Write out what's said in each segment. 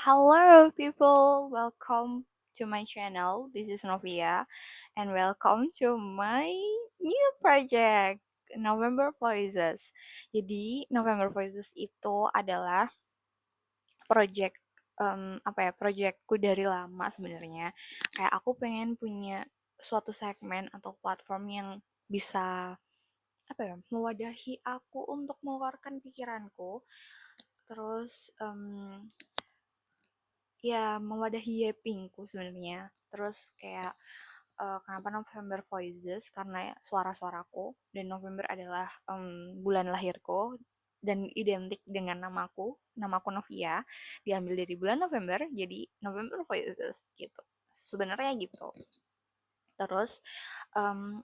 Hello, people. Welcome to my channel. This is Novia, and welcome to my new project, November Voices. Jadi, November Voices itu adalah project projectku dari lama sebenarnya. Kayak aku pengen punya suatu segmen atau platform yang bisa mewadahi aku untuk mengeluarkan pikiranku. Terus ya mewadahi yapingku sebenarnya. Terus kayak kenapa November Voices karena suara-suaraku dan November adalah bulan lahirku dan identik dengan namaku Novia, diambil dari bulan November jadi November Voices gitu. Sebenarnya gitu. Terus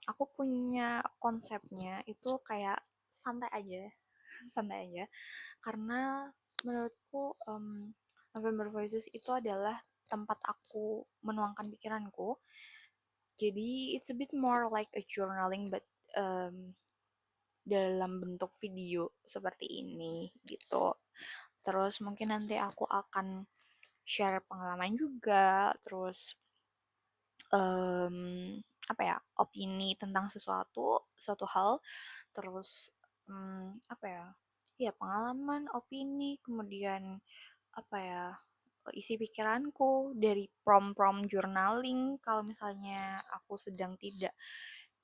aku punya konsepnya itu kayak santai aja, santai aja karena menurutku November Voices itu adalah tempat aku menuangkan pikiranku. Jadi it's a bit more like a journaling but dalam bentuk video seperti ini gitu. Terus mungkin nanti aku akan share pengalaman juga, terus opini tentang suatu hal, terus ya pengalaman, opini, kemudian apa ya isi pikiranku dari prom-prom journaling kalau misalnya aku sedang tidak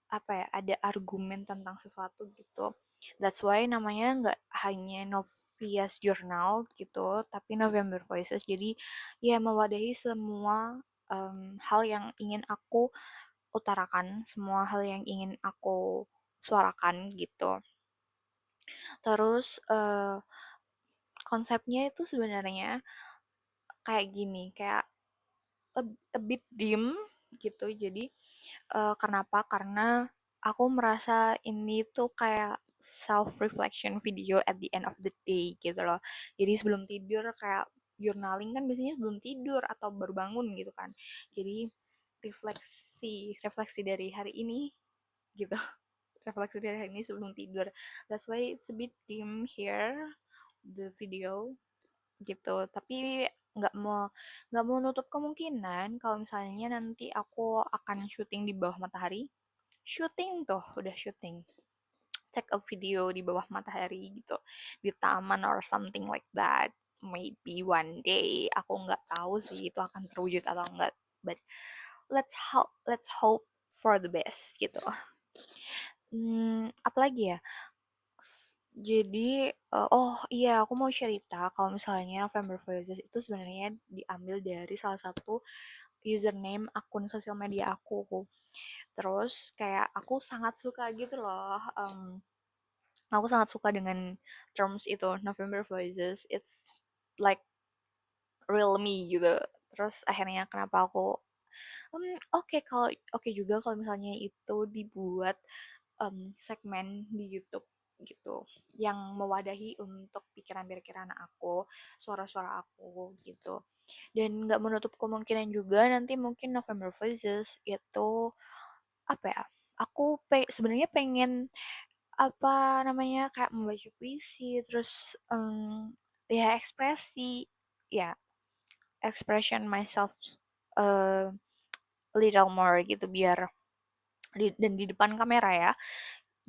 ada argumen tentang sesuatu gitu. That's why namanya nggak hanya Novia's Journal gitu, tapi November Voices. Jadi ya mewadahi semua hal yang ingin aku utarakan, semua hal yang ingin aku suarakan gitu. Terus konsepnya itu sebenarnya kayak gini, kayak a bit dim gitu. Jadi kenapa? Karena aku merasa ini tuh kayak self reflection video at the end of the day gitu loh. Jadi sebelum tidur kayak journaling kan biasanya sebelum tidur atau baru bangun gitu kan. Jadi refleksi refleksi dari hari ini gitu. Refleksi dari hari ini sebelum tidur. That's why it's a bit dim here the video gitu. Tapi nggak mau nggak mau nutup kemungkinan kalau misalnya nanti aku akan syuting di bawah matahari. Syuting tuh udah syuting, take a video di bawah matahari gitu, di taman or something like that. Maybe one day, aku nggak tahu sih itu akan terwujud atau enggak, but let's hope for the best gitu. Apalagi ya, jadi oh iya aku mau cerita kalau misalnya November Voices itu sebenarnya diambil dari salah satu username akun sosial media aku. Terus kayak aku sangat suka gitu loh. Aku sangat suka dengan terms itu November Voices. It's like real me gitu. Terus akhirnya kenapa aku oke juga kalau misalnya itu dibuat segmen di YouTube gitu yang mewadahi untuk pikiran-pikiran aku, suara-suara aku gitu. Dan nggak menutup kemungkinan juga nanti mungkin November Voices itu apa ya? Sebenarnya pengen kayak membaca puisi, terus ya ekspresi, ya expression myself uh, little more gitu biar dan di depan kamera ya.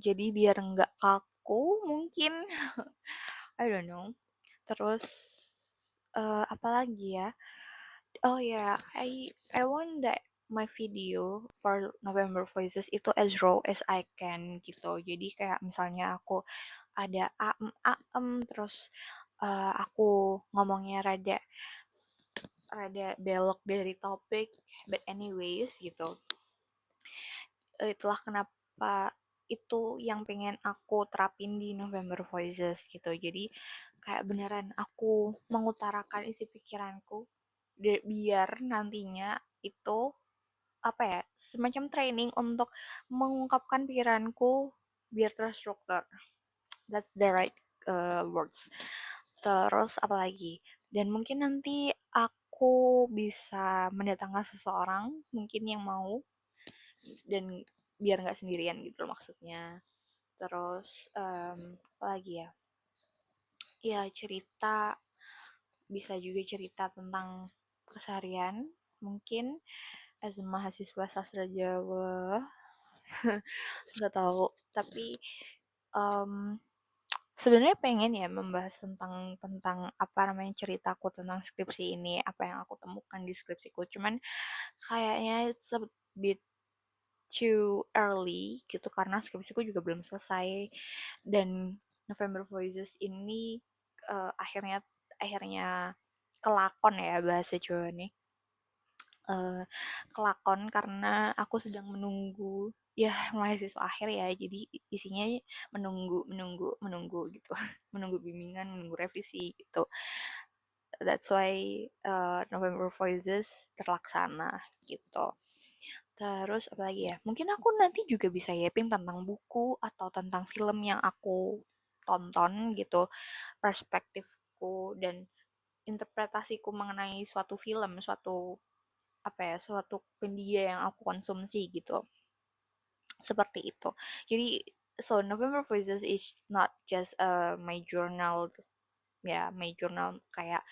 Jadi biar nggak kaku mungkin. I don't know. Terus apalagi ya? Oh ya, I want that my video for November Voices itu as raw as I can gitu. Jadi kayak misalnya aku ada terus aku ngomongnya rada rada belok dari topik, but anyways gitu. Itulah kenapa itu yang pengen aku terapin di November Voices gitu. Jadi kayak beneran aku mengutarakan isi pikiranku biar nantinya itu semacam training untuk mengungkapkan pikiranku biar terstruktur. That's the right words. Terus apalagi? Dan mungkin nanti aku bisa mendatangkan seseorang mungkin yang mau dan biar nggak sendirian gitu loh maksudnya. Terus apa lagi ya? Ya cerita bisa juga cerita tentang keseharian, mungkin as a mahasiswa sastra Jawa, nggak tahu. Tapi um, sebenarnya pengen ya membahas tentang tentang apa namanya ceritaku tentang skripsi ini, apa yang aku temukan di skripsiku. Cuman kayaknya it's a bit too early gitu karena skripsiku juga belum selesai dan November Voices ini akhirnya akhirnya kelakon ya bahasa Jawa nih. eh, Kelakon karena aku sedang menunggu ya mahasiswa akhir ya, jadi isinya menunggu menunggu menunggu gitu menunggu bimbingan, menunggu revisi gitu. That's why November Voices terlaksana gitu. Terus apa lagi ya, mungkin aku nanti juga bisa yaping tentang buku atau tentang film yang aku tonton gitu, perspektifku dan interpretasiku mengenai suatu film, suatu apa ya, suatu media yang aku konsumsi gitu. Seperti itu. Jadi so November Voices is not just my journal ya, my journal kayak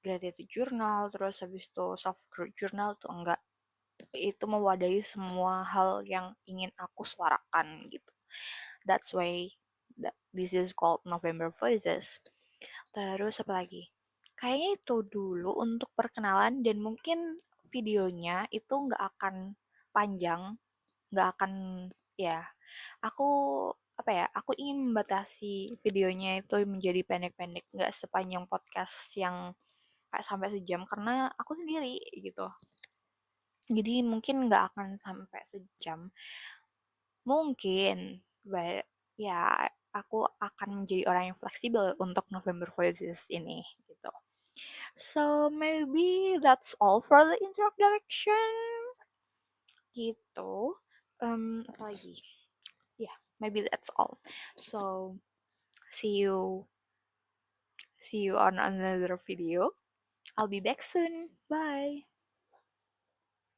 gratitude journal, terus habis itu self growth journal tuh enggak. Itu mewadahi semua hal yang ingin aku suarakan gitu. That's why this is called November Voices. Terus apa lagi? Kayaknya itu dulu untuk perkenalan dan mungkin videonya itu nggak akan panjang, nggak akan ya. Aku apa ya? Aku ingin membatasi videonya itu menjadi pendek-pendek, nggak sepanjang podcast yang kayak sampai sejam karena aku sendiri gitu. Jadi mungkin nggak akan sampai sejam. Mungkin, ya aku akan menjadi orang yang fleksibel untuk November Voices ini gitu. So maybe that's all for the introduction gitu. Apa lagi? Yeah, maybe that's all. So see you see you on another video. I'll be back soon. Bye.